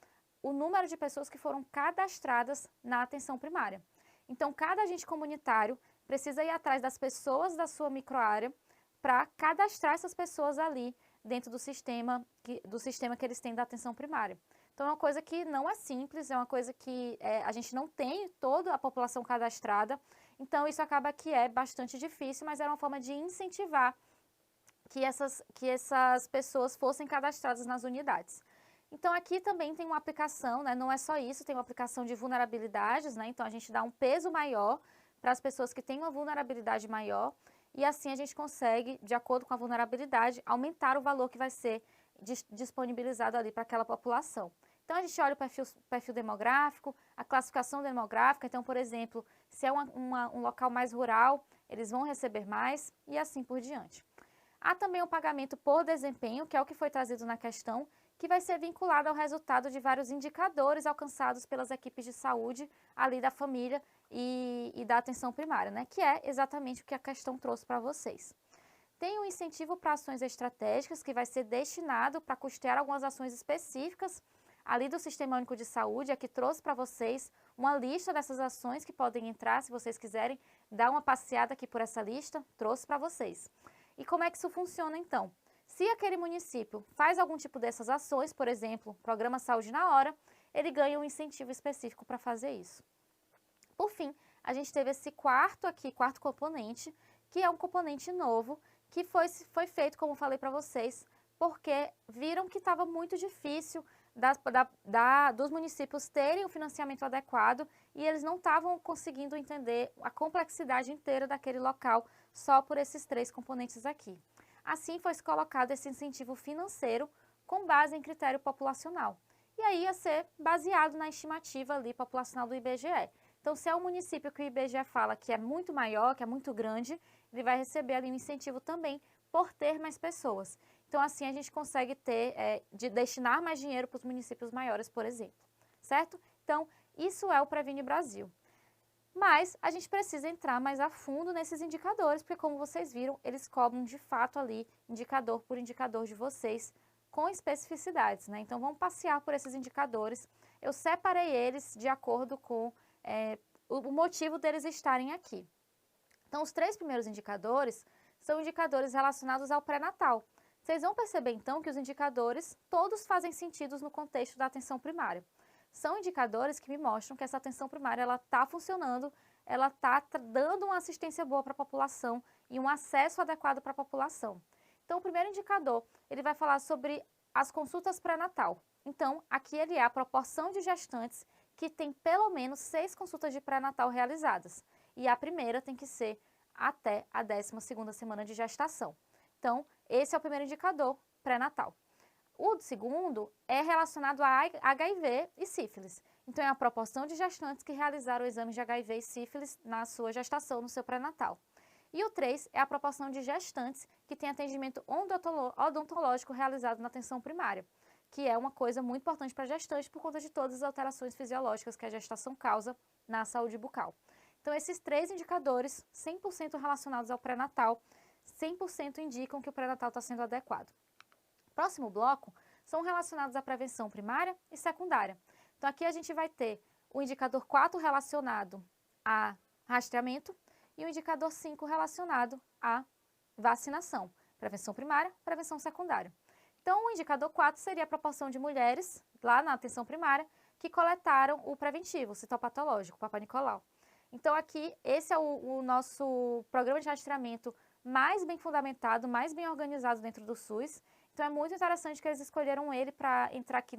o número de pessoas que foram cadastradas na atenção primária. Então, cada agente comunitário precisa ir atrás das pessoas da sua microárea para cadastrar essas pessoas ali dentro do sistema que eles têm da atenção primária. Então, é uma coisa que não é simples, é uma coisa que a gente não tem toda a população cadastrada, então isso acaba que é bastante difícil, mas era uma forma de incentivar que essas pessoas fossem cadastradas nas unidades. Então, aqui também tem uma aplicação, né? Não é só isso, tem uma aplicação de vulnerabilidades, né? Então, a gente dá um peso maior para as pessoas que têm uma vulnerabilidade maior e assim a gente consegue, de acordo com a vulnerabilidade, aumentar o valor que vai ser disponibilizado ali para aquela população. Então, a gente olha o perfil demográfico, a classificação demográfica. Então, por exemplo, se é um local mais rural, eles vão receber mais e assim por diante. Há também o pagamento por desempenho, que é o que foi trazido na questão, que vai ser vinculado ao resultado de vários indicadores alcançados pelas equipes de saúde ali da família e da atenção primária, né? Que é exatamente o que a questão trouxe para vocês. Tem um incentivo para ações estratégicas, que vai ser destinado para custear algumas ações específicas ali do Sistema Único de Saúde. Aqui trouxe para vocês uma lista dessas ações que podem entrar, se vocês quiserem dar uma passeada aqui por essa lista, trouxe para vocês. E como é que isso funciona então? Se aquele município faz algum tipo dessas ações, por exemplo, Programa Saúde na Hora, ele ganha um incentivo específico para fazer isso. Por fim, a gente teve esse quarto componente, que é um componente novo, que foi feito, como falei para vocês, porque viram que estava muito difícil dos municípios terem o financiamento adequado e eles não estavam conseguindo entender a complexidade inteira daquele local só por esses 3 componentes aqui. Assim, foi colocado esse incentivo financeiro com base em critério populacional. E aí ia ser baseado na estimativa ali populacional do IBGE. Então, se é um município que o IBGE fala que é muito maior, que é muito grande, ele vai receber ali um incentivo também por ter mais pessoas. Então, assim, a gente consegue de destinar mais dinheiro para os municípios maiores, por exemplo. Certo? Então, isso é o Previne Brasil. Mas a gente precisa entrar mais a fundo nesses indicadores, porque como vocês viram, eles cobram de fato ali, indicador por indicador de vocês, com especificidades, né? Então, vamos passear por esses indicadores. Eu separei eles de acordo com o motivo deles estarem aqui. Então, os 3 primeiros indicadores são indicadores relacionados ao pré-natal. Vocês vão perceber, então, que os indicadores todos fazem sentido no contexto da atenção primária. São indicadores que me mostram que essa atenção primária está funcionando, ela está dando uma assistência boa para a população e um acesso adequado para a população. Então, o primeiro indicador, ele vai falar sobre as consultas pré-natal. Então, aqui ele é a proporção de gestantes que tem pelo menos 6 consultas de pré-natal realizadas. E a primeira tem que ser até a 12ª semana de gestação. Então, esse é o primeiro indicador pré-natal. O segundo é relacionado a HIV e sífilis. Então, é a proporção de gestantes que realizaram o exame de HIV e sífilis na sua gestação, no seu pré-natal. E o 3 é a proporção de gestantes que têm atendimento odontológico realizado na atenção primária, que é uma coisa muito importante para a gestante por conta de todas as alterações fisiológicas que a gestação causa na saúde bucal. Então, esses 3 indicadores, 100% relacionados ao pré-natal, 100% indicam que o pré-natal está sendo adequado. Próximo bloco são relacionados à prevenção primária e secundária. Então, aqui a gente vai ter o indicador 4 relacionado a rastreamento e o indicador 5 relacionado à vacinação. Prevenção primária, prevenção secundária. Então, o indicador 4 seria a proporção de mulheres, lá na atenção primária, que coletaram o preventivo, o citopatológico, Papai Nicolau. Então, aqui, esse é o nosso programa de rastreamento mais bem fundamentado, mais bem organizado dentro do SUS. Então, é muito interessante que eles escolheram ele para entrar aqui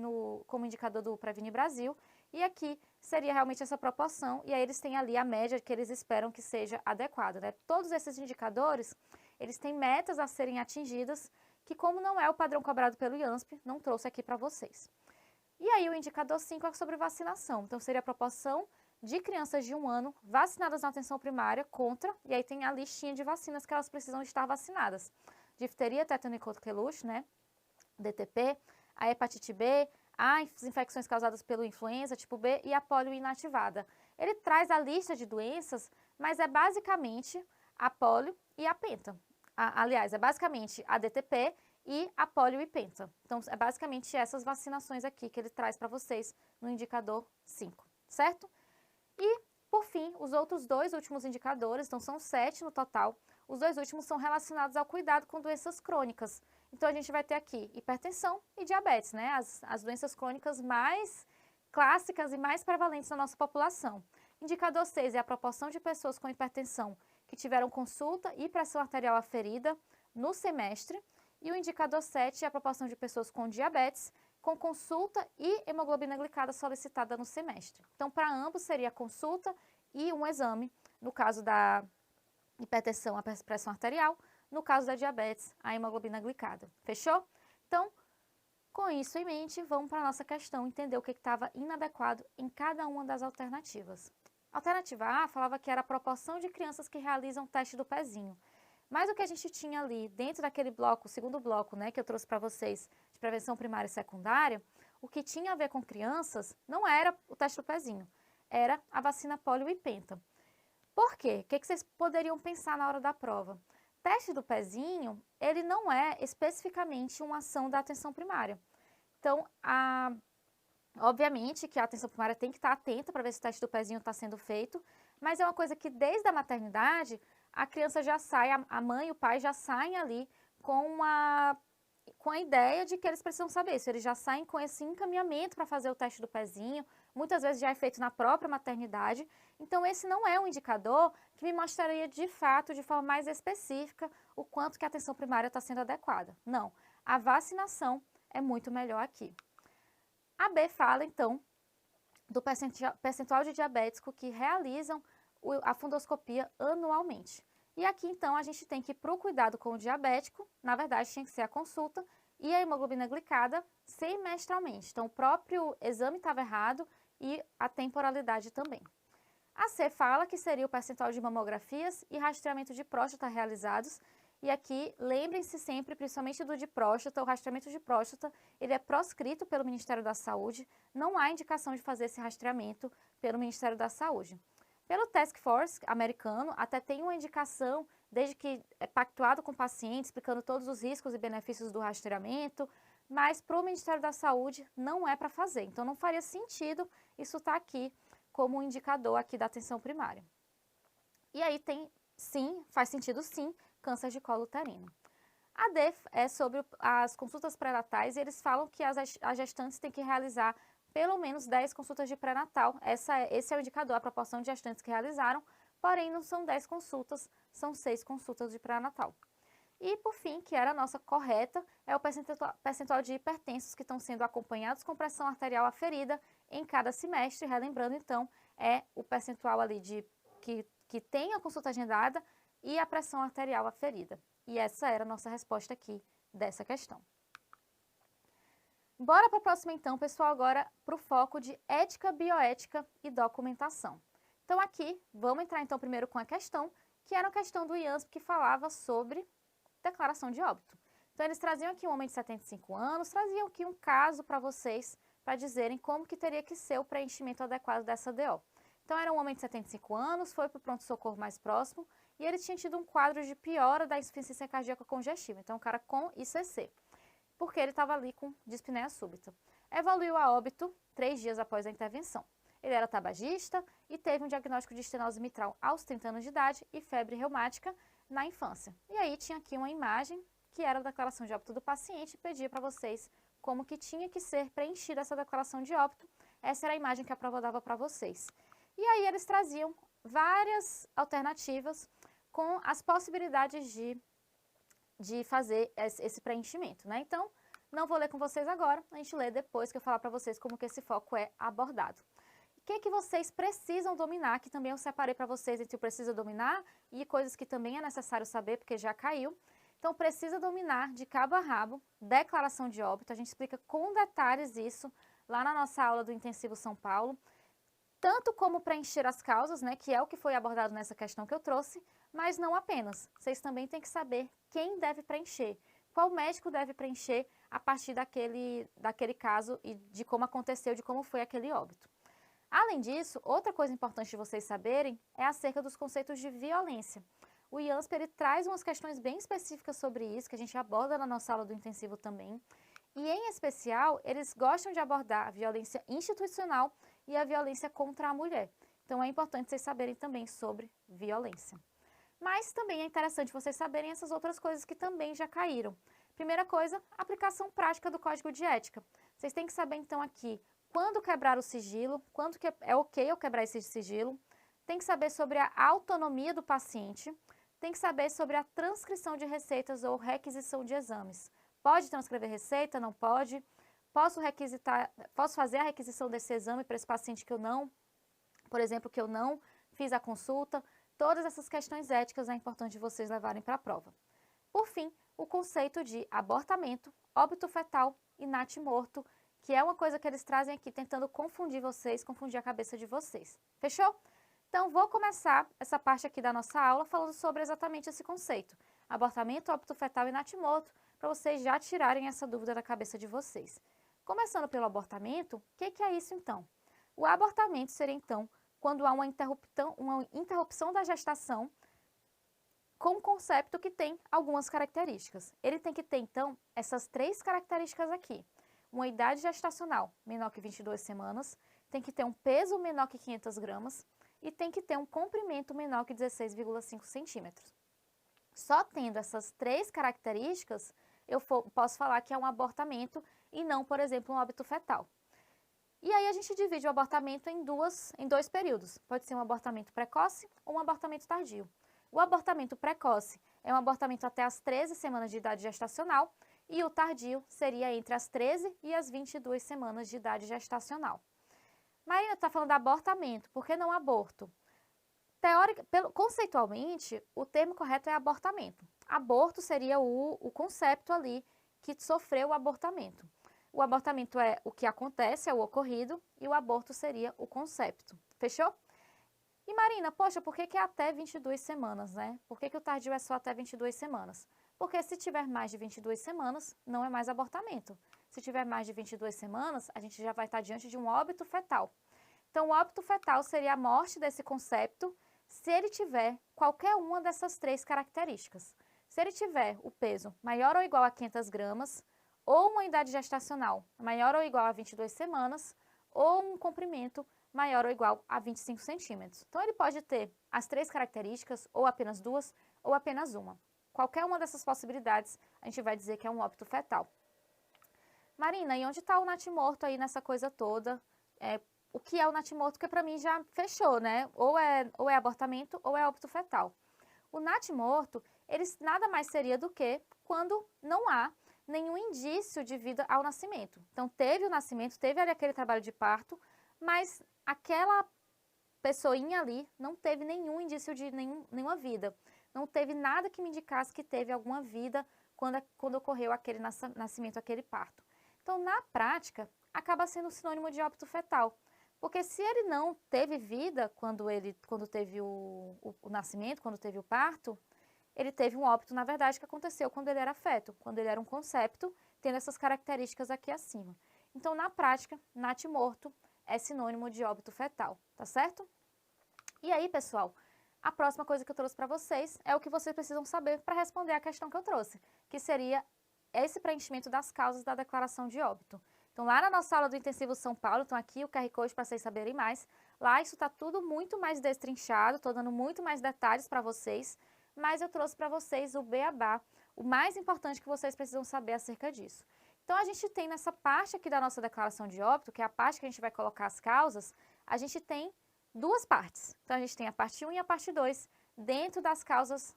como indicador do Previne Brasil. E aqui seria realmente essa proporção, e aí eles têm ali a média que eles esperam que seja adequada, né? Todos esses indicadores, eles têm metas a serem atingidas, que como não é o padrão cobrado pelo IANSP, não trouxe aqui para vocês. E aí o indicador 5 é sobre vacinação. Então, seria a proporção de crianças de 1 ano vacinadas na atenção primária contra, e aí tem a listinha de vacinas que elas precisam estar vacinadas. Difteria, tétano e coqueluche, né? DTP, a hepatite B, as infecções causadas pelo influenza tipo B e a polio inativada. Ele traz a lista de doenças, mas é basicamente a polio e a penta. Aliás, é basicamente a DTP e a polio e penta. Então, é basicamente essas vacinações aqui que ele traz para vocês no indicador 5, certo? E Por fim, os outros 2 últimos indicadores, então são 7 no total, os 2 últimos são relacionados ao cuidado com doenças crônicas. Então, a gente vai ter aqui hipertensão e diabetes, né? As doenças crônicas mais clássicas e mais prevalentes na nossa população. Indicador 6 é a proporção de pessoas com hipertensão que tiveram consulta e pressão arterial aferida no semestre. E o indicador 7 é a proporção de pessoas com diabetes, com consulta e hemoglobina glicada solicitada no semestre. Então, para ambos seria consulta e um exame, no caso da hipertensão, a pressão arterial, no caso da diabetes, a hemoglobina glicada. Fechou? Então, com isso em mente, vamos para a nossa questão, entender o que estava inadequado em cada uma das alternativas. A alternativa A falava que era a proporção de crianças que realizam teste do pezinho. Mas o que a gente tinha ali dentro daquele bloco, o segundo bloco, né, que eu trouxe para vocês, de prevenção primária e secundária, o que tinha a ver com crianças não era o teste do pezinho, era a vacina polio e penta. Por quê? O que vocês poderiam pensar na hora da prova? Teste do pezinho, ele não é especificamente uma ação da atenção primária. Então, obviamente que a atenção primária tem que estar atenta para ver se o teste do pezinho está sendo feito, mas é uma coisa que desde a maternidade, a criança já sai, a mãe e o pai já saem ali com a ideia de que eles precisam saber isso. Eles já saem com esse encaminhamento para fazer o teste do pezinho, muitas vezes já é feito na própria maternidade. Então, esse não é um indicador que me mostraria de fato, de forma mais específica, o quanto que a atenção primária está sendo adequada. Não, a vacinação é muito melhor aqui. A B fala, então, do percentual de diabético que realizam a fundoscopia anualmente. E aqui, então, a gente tem que ir para o cuidado com o diabético, na verdade, tinha que ser a consulta, e a hemoglobina glicada semestralmente. Então, o próprio exame estava errado e a temporalidade também. A C fala que seria o percentual de mamografias e rastreamento de próstata realizados. E aqui, lembrem-se sempre, principalmente do de próstata, o rastreamento de próstata, ele é proscrito pelo Ministério da Saúde, não há indicação de fazer esse rastreamento pelo Ministério da Saúde. Pelo Task Force americano, até tem uma indicação, desde que é pactuado com o paciente, explicando todos os riscos e benefícios do rastreamento, mas para o Ministério da Saúde não é para fazer. Então, não faria sentido isso estar aqui como um indicador aqui da atenção primária. E aí tem, sim, faz sentido sim, câncer de colo uterino. A D é sobre as consultas pré-natais e eles falam que as gestantes têm que realizar pelo menos 10 consultas de pré-natal. Esse é o indicador, a proporção de gestantes que realizaram, porém não são 10 consultas, são 6 consultas de pré-natal. E, por fim, que era a nossa correta, é o percentual de hipertensos que estão sendo acompanhados com pressão arterial aferida em cada semestre. Relembrando, então, é o percentual ali que tem a consulta agendada e a pressão arterial aferida. E essa era a nossa resposta aqui dessa questão. Bora para a próxima então, pessoal, agora para o foco de ética, bioética e documentação. Então aqui, vamos entrar então primeiro com a questão, que era a questão do IANSP que falava sobre declaração de óbito. Então eles traziam aqui um homem de 75 anos, traziam aqui um caso para vocês, para dizerem como que teria que ser o preenchimento adequado dessa DO. Então era um homem de 75 anos, foi para o pronto-socorro mais próximo, e ele tinha tido um quadro de piora da insuficiência cardíaca congestiva, então um cara com ICC, porque ele estava ali com dispneia súbita. Evoluiu a óbito 3 dias após a intervenção. Ele era tabagista e teve um diagnóstico de estenose mitral aos 30 anos de idade e febre reumática na infância. E aí tinha aqui uma imagem que era a declaração de óbito do paciente e pedia para vocês como que tinha que ser preenchida essa declaração de óbito. Essa era a imagem que a prova dava para vocês. E aí eles traziam várias alternativas com as possibilidades de fazer esse preenchimento, né? Então, não vou ler com vocês agora, a gente lê depois que eu falar para vocês como que esse foco é abordado. O que é que vocês precisam dominar, que também eu separei para vocês entre o precisa dominar e coisas que também é necessário saber, porque já caiu. Então, precisa dominar de cabo a rabo, declaração de óbito, a gente explica com detalhes isso lá na nossa aula do Intensivo São Paulo, tanto como preencher as causas, né, que é o que foi abordado nessa questão que eu trouxe, mas não apenas. Vocês também têm que saber quem deve preencher, qual médico deve preencher a partir daquele caso e de como aconteceu, de como foi aquele óbito. Além disso, outra coisa importante de vocês saberem é acerca dos conceitos de violência. O IANSP ele traz umas questões bem específicas sobre isso, que a gente aborda na nossa aula do intensivo também. E, em especial, eles gostam de abordar a violência institucional e a violência contra a mulher. Então, é importante vocês saberem também sobre violência. Mas também é interessante vocês saberem essas outras coisas que também já caíram. Primeira coisa, aplicação prática do Código de Ética. Vocês têm que saber, então, aqui, quando quebrar o sigilo, quando que é ok eu quebrar esse sigilo. Tem que saber sobre a autonomia do paciente. Tem que saber sobre a transcrição de receitas ou requisição de exames. Pode transcrever receita? Não pode? Posso fazer a requisição desse exame para esse paciente que eu não, por exemplo, que eu não fiz a consulta? Todas essas questões éticas é importante vocês levarem para a prova. Por fim, o conceito de abortamento, óbito fetal e natimorto, que é uma coisa que eles trazem aqui tentando confundir vocês, confundir a cabeça de vocês. Fechou? Então, vou começar essa parte aqui da nossa aula falando sobre exatamente esse conceito. Abortamento, óbito fetal e natimorto, para vocês já tirarem essa dúvida da cabeça de vocês. Começando pelo abortamento, o que é isso então? O abortamento seria então quando há uma interrupção da gestação com um concepto que tem algumas características. Ele tem que ter então essas 3 características aqui. Uma idade gestacional menor que 22 semanas, tem que ter um peso menor que 500 gramas e tem que ter um comprimento menor que 16,5 centímetros. Só tendo essas 3 características, eu posso falar que é um abortamento e não, por exemplo, um óbito fetal. E aí a gente divide o abortamento em dois períodos. Pode ser um abortamento precoce ou um abortamento tardio. O abortamento precoce é um abortamento até as 13 semanas de idade gestacional e o tardio seria entre as 13 e as 22 semanas de idade gestacional. Marina está falando de abortamento, por que não aborto? Conceitualmente, o termo correto é abortamento. Aborto seria o concepto ali que sofreu o abortamento. O abortamento é o que acontece, é o ocorrido, e o aborto seria o concepto. Fechou? E Marina, poxa, por que é até 22 semanas, né? Por que o tardio é só até 22 semanas? Porque se tiver mais de 22 semanas, não é mais abortamento. Se tiver mais de 22 semanas, a gente já vai estar diante de um óbito fetal. Então, o óbito fetal seria a morte desse concepto se ele tiver qualquer uma dessas 3 características. Se ele tiver o peso maior ou igual a 500 gramas, ou uma idade gestacional maior ou igual a 22 semanas, ou um comprimento maior ou igual a 25 centímetros. Então, ele pode ter as 3 características, ou apenas 2, ou apenas uma. Qualquer uma dessas possibilidades, a gente vai dizer que é um óbito fetal. Marina, e onde está o natimorto aí nessa coisa toda? O que é o natimorto? Porque para mim já fechou, né? Ou é abortamento ou é óbito fetal. O natimorto, ele nada mais seria do que quando não há nenhum indício de vida ao nascimento. Então, teve o nascimento, teve ali aquele trabalho de parto, mas aquela pessoinha ali não teve nenhum indício de nenhuma vida. Não teve nada que me indicasse que teve alguma vida quando ocorreu aquele nascimento, aquele parto. Então, na prática, acaba sendo sinônimo de óbito fetal. Porque se ele não teve vida quando teve o nascimento, quando teve o parto, ele teve um óbito, na verdade, que aconteceu quando ele era feto, quando ele era um concepto, tendo essas características aqui acima. Então, na prática, natimorto é sinônimo de óbito fetal, tá certo? E aí, pessoal, a próxima coisa que eu trouxe para vocês é o que vocês precisam saber para responder a questão que eu trouxe, que seria esse preenchimento das causas da declaração de óbito. Então, lá na nossa aula do Intensivo São Paulo, então aqui o QR Code para vocês saberem mais, lá isso está tudo muito mais destrinchado, estou dando muito mais detalhes para vocês, mas eu trouxe para vocês o beabá, o mais importante que vocês precisam saber acerca disso. Então, a gente tem nessa parte aqui da nossa declaração de óbito, que é a parte que a gente vai colocar as causas, a gente tem 2 partes. Então, a gente tem a parte 1 e a parte 2 dentro das causas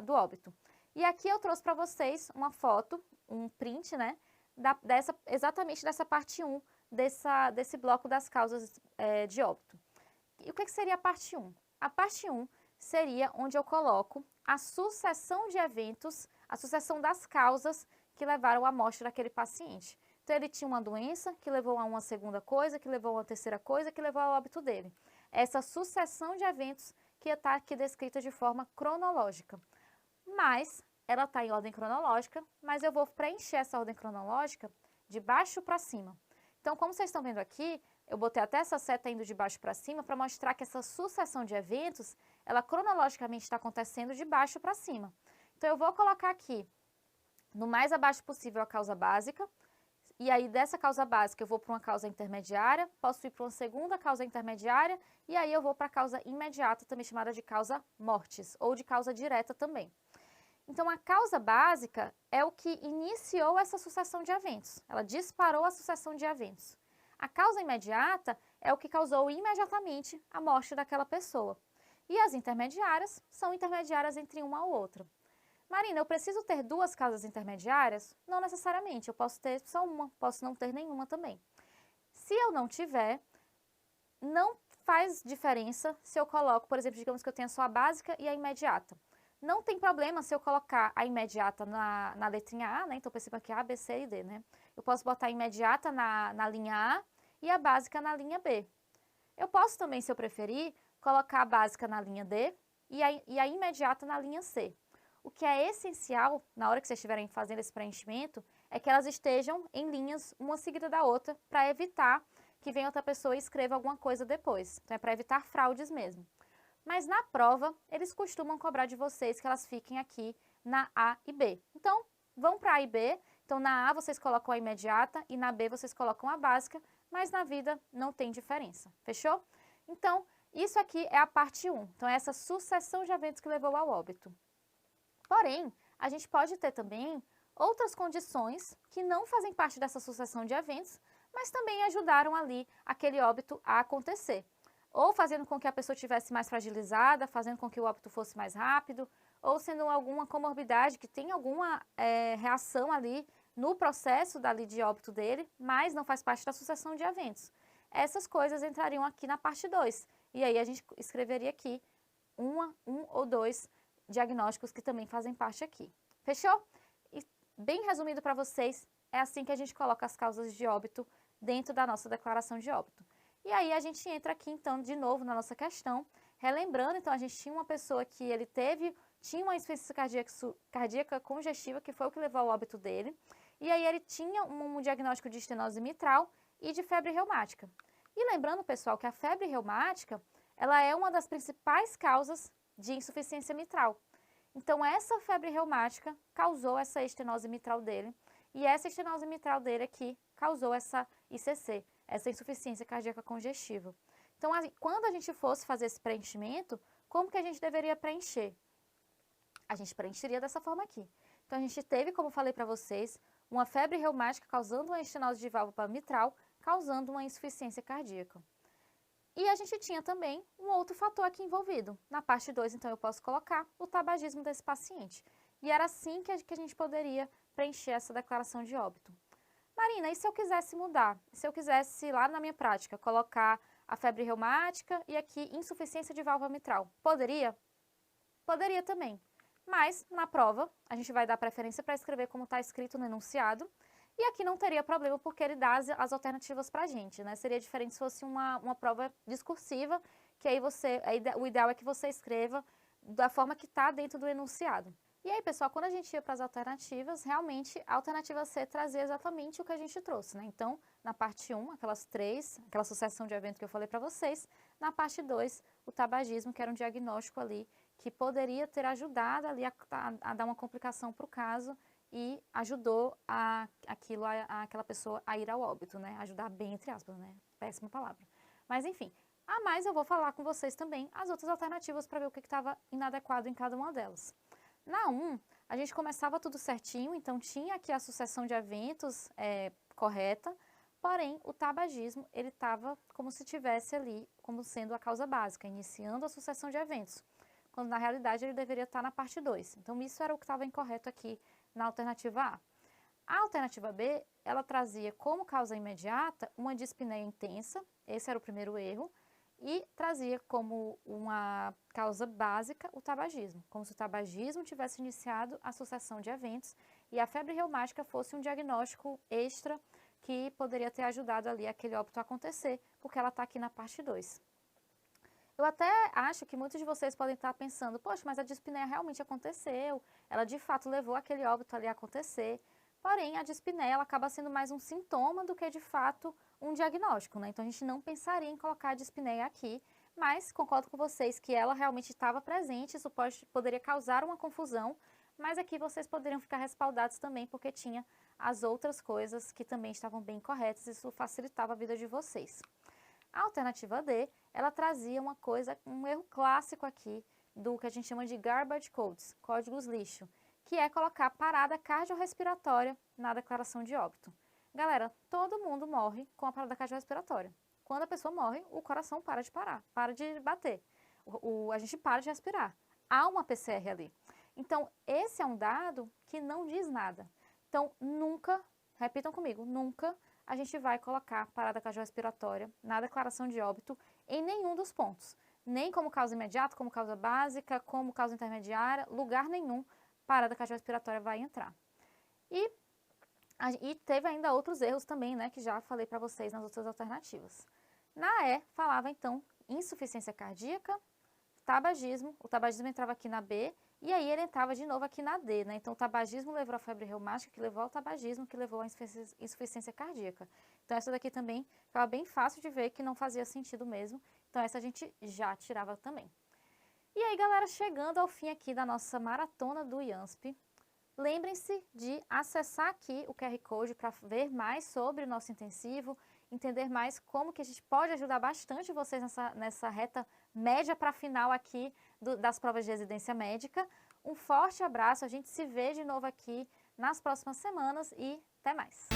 do óbito. E aqui eu trouxe para vocês uma foto, um print, né, exatamente dessa parte 1, desse bloco das causas de óbito. E o que seria a parte 1? A parte 1 seria onde eu coloco a sucessão de eventos, a sucessão das causas que levaram à morte daquele paciente. Então, ele tinha uma doença que levou a uma segunda coisa, que levou a uma terceira coisa, que levou ao óbito dele. Essa sucessão de eventos que está aqui descrita de forma cronológica. Mas ela está em ordem cronológica, mas eu vou preencher essa ordem cronológica de baixo para cima. Então, como vocês estão vendo aqui, eu botei até essa seta indo de baixo para cima para mostrar que essa sucessão de eventos, ela cronologicamente está acontecendo de baixo para cima. Então, eu vou colocar aqui, no mais abaixo possível, a causa básica, E aí, dessa causa básica, eu vou para uma causa intermediária, posso ir para uma segunda causa intermediária, e aí eu vou para a causa imediata, também chamada de causa mortis, ou de causa direta também. Então, a causa básica é o que iniciou essa sucessão de eventos. Ela disparou a sucessão de eventos. A causa imediata é o que causou imediatamente a morte daquela pessoa. E as intermediárias são intermediárias entre uma ou outra. Marina, eu preciso ter duas causas intermediárias? Não necessariamente, eu posso ter só uma, posso não ter nenhuma também. Se eu não tiver, não faz diferença se eu coloco, por exemplo, digamos que eu tenha só a básica e a imediata. Não tem problema se eu colocar a imediata na letrinha A, né? Então, perceba aqui A, B, C e D, né? Eu posso botar a imediata na linha A e a básica na linha B. Eu posso também, se eu preferir, colocar a básica na linha D e a imediata na linha C. O que é essencial, na hora que vocês estiverem fazendo esse preenchimento, é que elas estejam em linhas uma seguida da outra, para evitar que venha outra pessoa e escreva alguma coisa depois. Então, é para evitar fraudes mesmo. Mas na prova, eles costumam cobrar de vocês que elas fiquem aqui na A e B. Então, vão para A e B. Então, na A vocês colocam a imediata e na B vocês colocam a básica, mas na vida não tem diferença. Fechou? Então, isso aqui é a parte 1. Então, é essa sucessão de eventos que levou ao óbito. Porém, a gente pode ter também outras condições que não fazem parte dessa sucessão de eventos, mas também ajudaram ali aquele óbito a acontecer. Ou fazendo com que a pessoa estivesse mais fragilizada, fazendo com que o óbito fosse mais rápido, ou sendo alguma comorbidade que tem alguma reação ali no processo dali de óbito dele, mas não faz parte da sucessão de eventos. Essas coisas entrariam aqui na parte 2. E aí a gente escreveria aqui um ou dois diagnósticos que também fazem parte aqui. Fechou? E bem resumido para vocês, é assim que a gente coloca as causas de óbito dentro da nossa declaração de óbito. E aí a gente entra aqui, então, de novo na nossa questão, relembrando, então, a gente tinha uma pessoa que ele tinha uma insuficiência cardíaca congestiva, que foi o que levou ao óbito dele, e aí ele tinha um diagnóstico de estenose mitral e de febre reumática. E lembrando, pessoal, que a febre reumática, ela é uma das principais causas de insuficiência mitral. Então, essa febre reumática causou essa estenose mitral dele, e essa estenose mitral dele aqui causou essa ICC, essa insuficiência cardíaca congestiva. Então, quando a gente fosse fazer esse preenchimento, como que a gente deveria preencher? A gente preencheria dessa forma aqui. Então, a gente teve, como falei para vocês, uma febre reumática causando uma estenose de válvula mitral, causando uma insuficiência cardíaca. E a gente tinha também um outro fator aqui envolvido. Na parte 2, então, eu posso colocar o tabagismo desse paciente. E era assim que a gente poderia preencher essa declaração de óbito. Marina, e se eu quisesse mudar? Se eu quisesse, lá na minha prática, colocar a febre reumática e aqui insuficiência de válvula mitral, poderia? Poderia também. Mas, na prova, a gente vai dar preferência para escrever como está escrito no enunciado. E aqui não teria problema, porque ele dá as alternativas para a gente, né? Seria diferente se fosse uma prova discursiva, que aí o ideal é que você escreva da forma que está dentro do enunciado. E aí, pessoal, quando a gente ia para as alternativas, realmente a alternativa C trazia exatamente o que a gente trouxe, né? Então, na parte 1, aquela sucessão de eventos que eu falei para vocês. Na parte 2, o tabagismo, que era um diagnóstico ali que poderia ter ajudado ali a dar uma complicação para o caso e ajudou aquela pessoa a ir ao óbito, né? Ajudar bem, entre aspas, né? Péssima palavra. Mas, enfim, a mais eu vou falar com vocês também as outras alternativas para ver o que estava inadequado em cada uma delas. Na 1, a gente começava tudo certinho, então tinha aqui a sucessão de eventos correta, porém o tabagismo, ele estava como se tivesse ali, como sendo a causa básica, iniciando a sucessão de eventos, quando na realidade ele deveria estar na parte 2. Então isso era o que estava incorreto aqui na alternativa A. A alternativa B, ela trazia como causa imediata uma dispneia intensa, esse era o primeiro erro, e trazia como uma causa básica o tabagismo, como se o tabagismo tivesse iniciado a sucessão de eventos e a febre reumática fosse um diagnóstico extra que poderia ter ajudado ali aquele óbito a acontecer, porque ela está aqui na parte 2. Eu até acho que muitos de vocês podem estar pensando, poxa, mas a dispneia realmente aconteceu, ela de fato levou aquele óbito ali a acontecer. Porém, a dispneia ela acaba sendo mais um sintoma do que, de fato, um diagnóstico, né? Então, a gente não pensaria em colocar a dispneia aqui, mas concordo com vocês que ela realmente estava presente, isso poderia causar uma confusão, mas aqui vocês poderiam ficar respaldados também, porque tinha as outras coisas que também estavam bem corretas, isso facilitava a vida de vocês. A alternativa D, ela trazia uma coisa, um erro clássico aqui, do que a gente chama de garbage codes, códigos lixo, que é colocar parada cardiorrespiratória na declaração de óbito. Galera, todo mundo morre com a parada cardiorrespiratória. Quando a pessoa morre, o coração para de parar, para de bater. A gente para de respirar. Há uma PCR ali. Então, esse é um dado que não diz nada. Então, nunca, repitam comigo, nunca a gente vai colocar parada cardiorrespiratória na declaração de óbito em nenhum dos pontos. Nem como causa imediata, como causa básica, como causa intermediária, lugar nenhum parada cardiorrespiratória vai entrar. E teve ainda outros erros também, né, que já falei para vocês nas outras alternativas. Na E, falava então insuficiência cardíaca, tabagismo, o tabagismo entrava aqui na B, e aí ele entrava de novo aqui na D, né? Então o tabagismo levou à febre reumática, que levou ao tabagismo, que levou à insuficiência cardíaca. Então essa daqui também ficava bem fácil de ver que não fazia sentido mesmo, então essa a gente já tirava também. E aí, galera, chegando ao fim aqui da nossa maratona do IANSP, lembrem-se de acessar aqui o QR Code para ver mais sobre o nosso intensivo, entender mais como que a gente pode ajudar bastante vocês nessa reta média para final aqui das provas de residência médica. Um forte abraço, a gente se vê de novo aqui nas próximas semanas e até mais!